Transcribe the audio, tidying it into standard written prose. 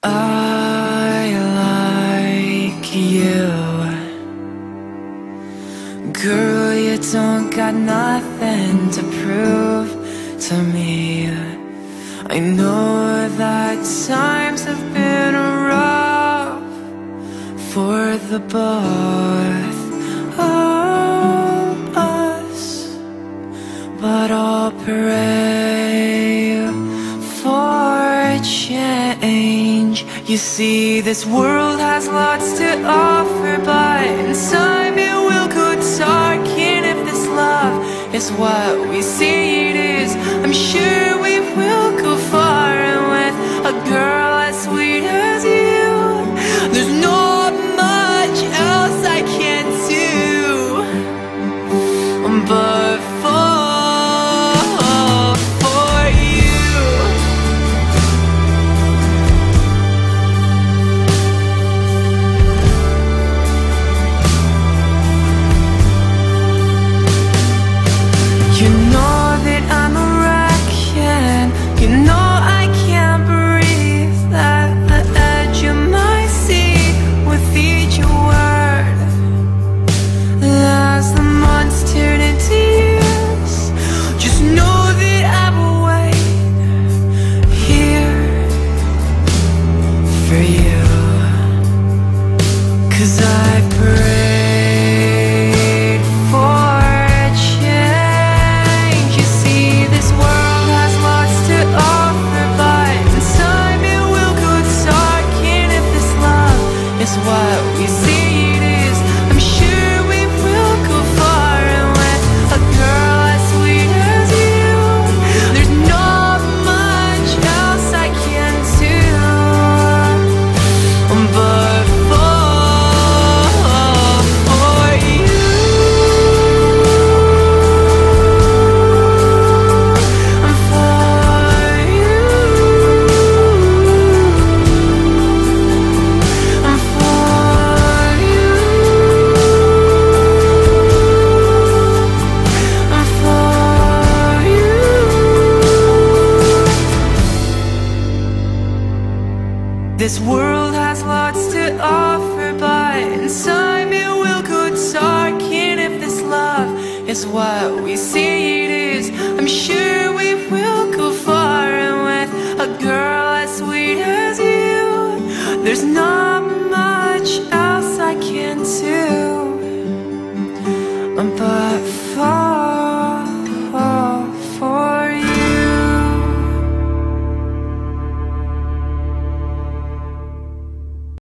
I like you. Girl, you don't got nothing to prove to me. I know that times have been rough for the both of us, but I'll pray for change. You see, this world has lots to offer, but in time it will go dark. And if this love is what we say it is, I'm sure we will go far. And with a girl as sweet as you, there's not much else I can do but fall for you. You know that I'm a wreck, and you know I can't breathe at the edge of my seat with each word. As the months turn into years, just know that I will wait here for you, 'cause I prayed for change. You see, this world has lots to offer, but in time it will go dark. And if this love is what we say it is, I'm sure we will go far. And with a girl as sweet as you, there's not much else I can do but fall for you. For you. For you. For you. This world has lots to offer, but in time it will go dark. And if this love is what we say it is, I'm sure we will go far. And with a girl as sweet as you, there's not